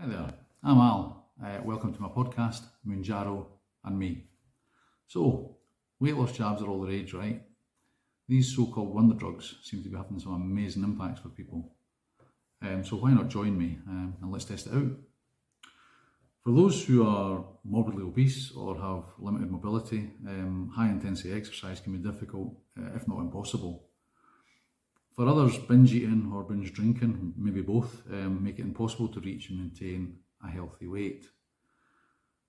Hi there, I'm Al. Welcome to my podcast, Mounjaro and Me. So, weight loss jabs are all the rage, right? These so-called wonder drugs seem to be having some amazing impacts for people. So why not join me and let's test it out. For those who are morbidly obese or have limited mobility, high intensity exercise can be difficult, if not impossible. For others, binge eating or binge drinking, maybe both, make it impossible to reach and maintain a healthy weight.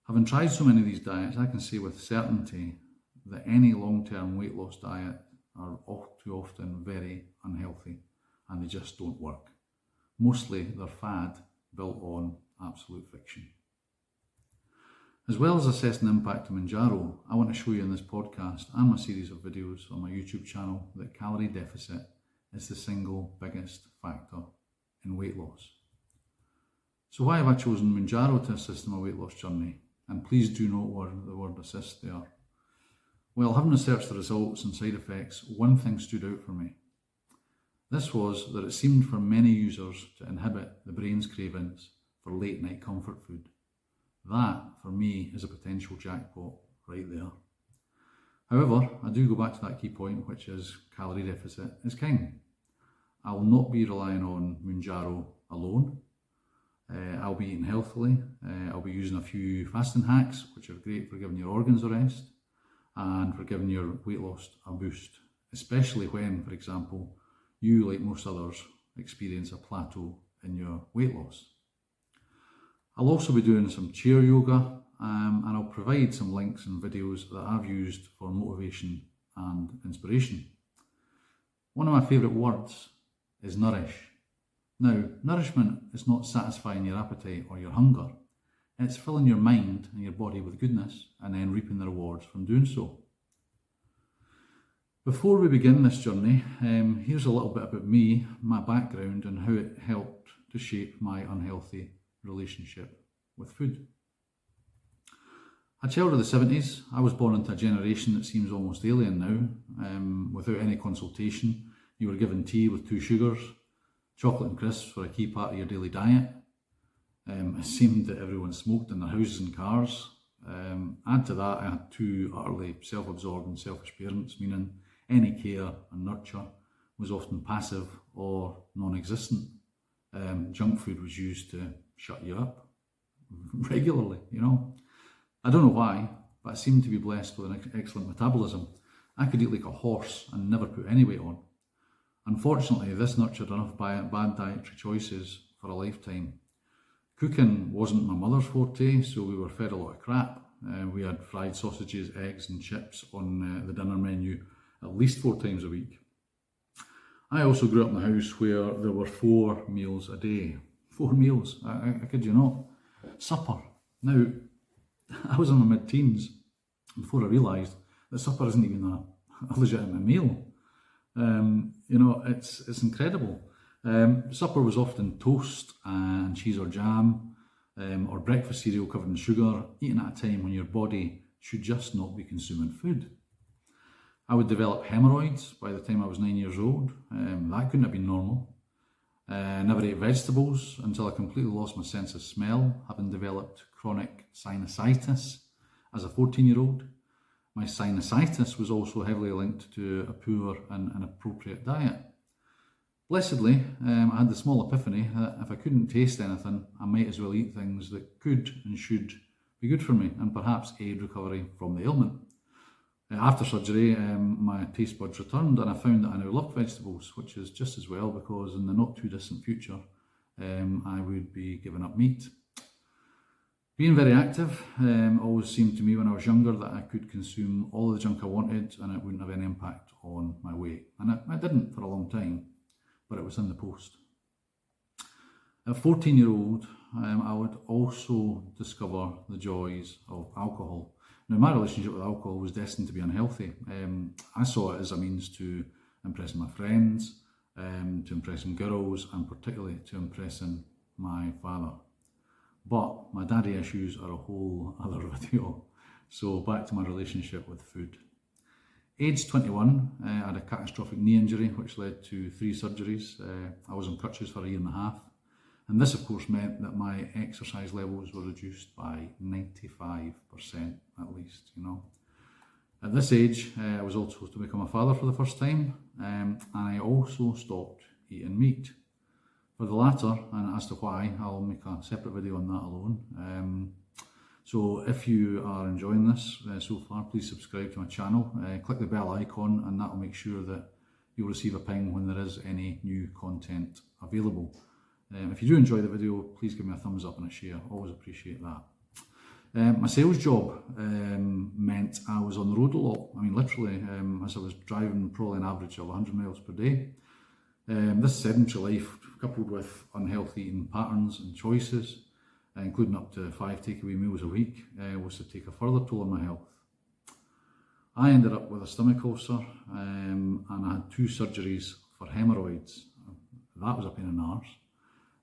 Having tried so many of these diets, I can say with certainty that any long-term weight loss diet are all too often very unhealthy and they just don't work. Mostly they're fad built on absolute fiction. As well as assessing the impact of Mounjaro, I want to show you in this podcast and my series of videos on my YouTube channel that calorie deficit is the single biggest factor in weight loss. So why have I chosen Mounjaro to assist in my weight loss journey? And please do note the word assist there. Well, having researched the results and side effects, one thing stood out for me. This was that it seemed for many users to inhibit the brain's cravings for late night comfort food. That, for me, is a potential jackpot right there. However, I do go back to that key point, which is calorie deficit is king. I will not be relying on Mounjaro alone. I'll be eating healthily. I'll be using a few fasting hacks, which are great for giving your organs a rest and for giving your weight loss a boost, especially when, for example, you, like most others, experience a plateau in your weight loss. I'll also be doing some chair yoga and I'll provide some links and videos that I've used for motivation and inspiration. One of my favourite words is nourish. Now, nourishment is not satisfying your appetite or your hunger. It's filling your mind and your body with goodness and then reaping the rewards from doing so. Before we begin this journey, here's a little bit about me, my background and how it helped to shape my unhealthy relationship with food. A child of the 70s, I was born into a generation that seems almost alien now. Without any consultation, you were given tea with 2 sugars, chocolate and crisps were a key part of your daily diet. It seemed that everyone smoked in their houses and cars. Add to that, I had 2 utterly self-absorbed and selfish parents, meaning any care and nurture was often passive or non-existent. Junk food was used to shut you up regularly, I don't know why, but I seemed to be blessed with an excellent metabolism. I could eat like a horse and never put any weight on. Unfortunately, this nurtured enough bad dietary choices for a lifetime. Cooking wasn't my mother's forte, so we were fed a lot of crap. We had fried sausages, eggs and chips on the dinner menu at least 4 times a week. I also grew up in a house where there were 4 meals a day. 4 meals, I kid you not. Supper. Now, I was in my mid-teens before I realised that supper isn't even a legitimate meal. It's incredible. Supper was often toast and cheese or jam, or breakfast cereal covered in sugar, eaten at a time when your body should just not be consuming food. I would develop hemorrhoids by the time I was 9 years old. That couldn't have been normal. Never ate vegetables until I completely lost my sense of smell, having developed chronic sinusitis as a 14-year-old. My sinusitis was also heavily linked to a poor and inappropriate diet. Blessedly, I had the small epiphany that if I couldn't taste anything, I might as well eat things that could and should be good for me and perhaps aid recovery from the ailment. After surgery, my taste buds returned and I found that I now loved vegetables, which is just as well because in the not too distant future, I would be giving up meat. Being very active always seemed to me when I was younger that I could consume all the junk I wanted and it wouldn't have any impact on my weight. And it didn't for a long time, but it was in the post. At 14-year-old, I would also discover the joys of alcohol. Now, my relationship with alcohol was destined to be unhealthy. I saw it as a means to impressing my friends, to impressing girls, and particularly to impressing my father. But my daddy issues are a whole other video. So back to my relationship with food. Age 21, I had a catastrophic knee injury which led to 3 surgeries. I was on crutches for a year and a half. And this of course meant that my exercise levels were reduced by 95% at least, you know. At this age, I was also to become a father for the first time, and I also stopped eating meat. For the latter, and as to why, I'll make a separate video on that alone. So if you are enjoying this so far, please subscribe to my channel, click the bell icon, and that will make sure that you'll receive a ping when there is any new content available. If you do enjoy the video, please give me a thumbs up and a share, always appreciate that. My sales job meant I was on the road a lot. I mean literally, as I was driving probably an average of 100 miles per day. This sedentary life, coupled with unhealthy eating patterns and choices, including up to 5 takeaway meals a week, was to take a further toll on my health. I ended up with a stomach ulcer, and I had 2 surgeries for hemorrhoids. That was a pain in the arse.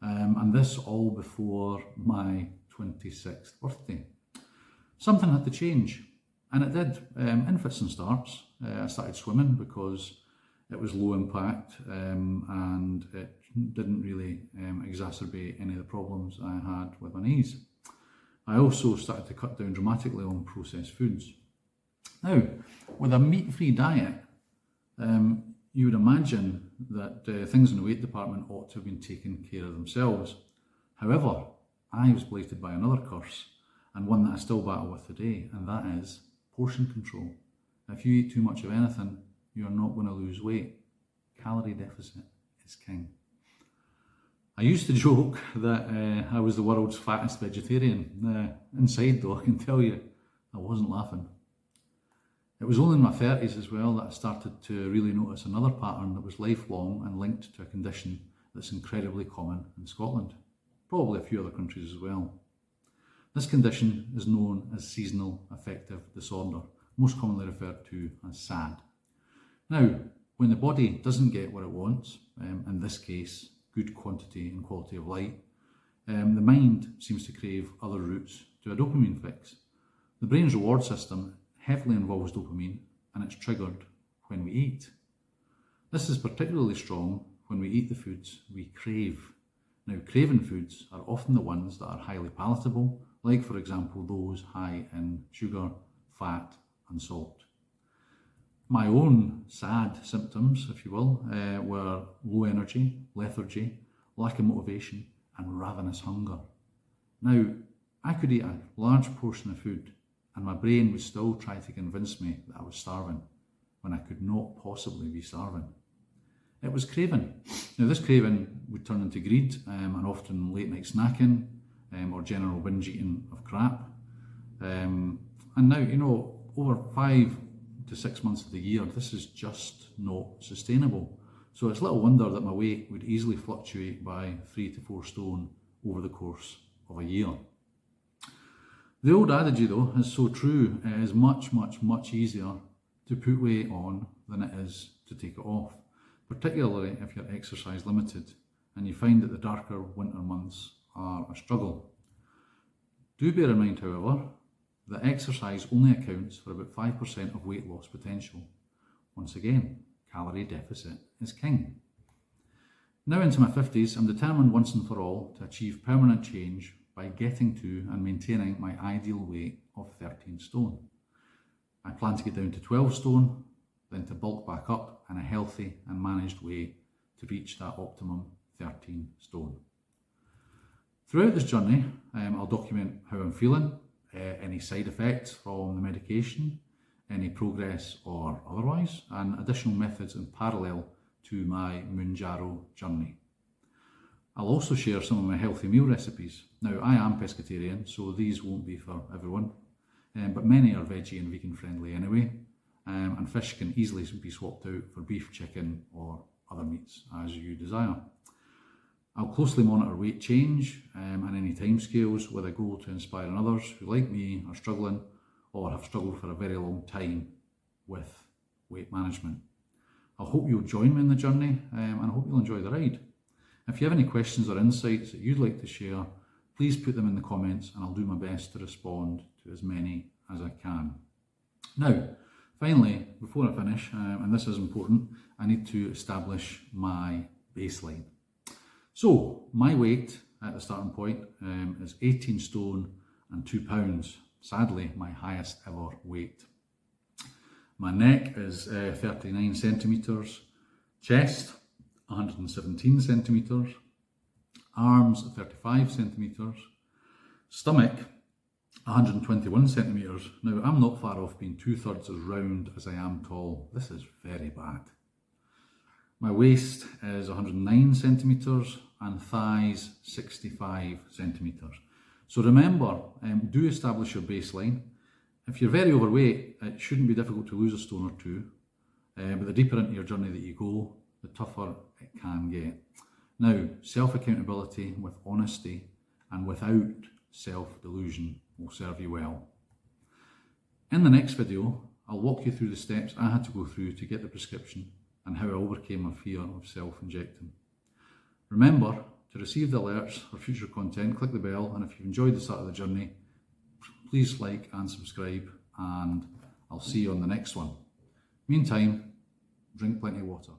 And this all before my 26th birthday. Something had to change, and it did, in fits and starts. I started swimming because it was low impact, and it didn't really exacerbate any of the problems I had with my knees. I also started to cut down dramatically on processed foods. Now, with a meat-free diet, you would imagine that things in the weight department ought to have been taken care of themselves. However, I was blighted by another curse, and one that I still battle with today, and that is portion control. If you eat too much of anything, you're not going to lose weight. Calorie deficit is king. I used to joke that I was the world's fattest vegetarian. Inside though, I can tell you, I wasn't laughing. It was only in my 30s as well that I started to really notice another pattern that was lifelong and linked to a condition that's incredibly common in Scotland, probably a few other countries as well. This condition is known as seasonal affective disorder, most commonly referred to as SAD. Now, when the body doesn't get what it wants, in this case, good quantity and quality of light, the mind seems to crave other routes to a dopamine fix. The brain's reward system heavily involves dopamine, and it's triggered when we eat. This is particularly strong when we eat the foods we crave. Now, craving foods are often the ones that are highly palatable, like for example those high in sugar, fat and salt. My own SAD symptoms, if you will, were low energy, lethargy, lack of motivation and ravenous hunger. Now, I could eat a large portion of food and my brain would still try to convince me that I was starving when I could not possibly be starving. It was craving. Now this craving would turn into greed and often late night snacking or general binge eating of crap. And now, you know, over 5 to 6 months of the year, this is just not sustainable. So it's little wonder that my weight would easily fluctuate by 3 to 4 stone over the course of a year. The old adage though is so true. It is much, much, much easier to put weight on than it is to take it off, particularly if you're exercise limited and you find that the darker winter months are a struggle. Do bear in mind, however, that exercise only accounts for about 5% of weight loss potential. Once again, calorie deficit is king. Now into my 50s, I'm determined once and for all to achieve permanent change by getting to and maintaining my ideal weight of 13 stone. I plan to get down to 12 stone, then to bulk back up in a healthy and managed way to reach that optimum 13 stone. Throughout this journey, I'll document how I'm feeling, any side effects from the medication, any progress or otherwise, and additional methods in parallel to my Mounjaro journey. I'll also share some of my healthy meal recipes. Now, I am pescatarian, so these won't be for everyone, but many are veggie and vegan friendly anyway, and fish can easily be swapped out for beef, chicken or other meats as you desire. I'll closely monitor weight change and any timescales with a goal to inspire others who, like me, are struggling or have struggled for a very long time with weight management. I hope you'll join me in the journey and I hope you'll enjoy the ride. If you have any questions or insights that you'd like to share, please put them in the comments and I'll do my best to respond to as many as I can. Now, finally, before I finish, and this is important, I need to establish my baseline. So, my weight at the starting point is 18 stone and 2 pounds. Sadly, my highest ever weight. My neck is 39 centimetres, chest 117 centimetres, arms 35 centimetres, stomach 121 centimetres. Now, I'm not far off being 2/3 as round as I am tall. This is very bad. My waist is 109 centimetres and thighs 65 centimetres. So remember, do establish your baseline. If you're very overweight, it shouldn't be difficult to lose a stone or two, but the deeper into your journey that you go, the tougher it can get. Now, self-accountability with honesty and without self-delusion will serve you well. In the next video, I'll walk you through the steps I had to go through to get the prescription and how I overcame my fear of self-injecting. Remember, to receive the alerts for future content, click the bell, and if you've enjoyed the start of the journey, please like and subscribe, and I'll see you on the next one. Meantime, drink plenty of water.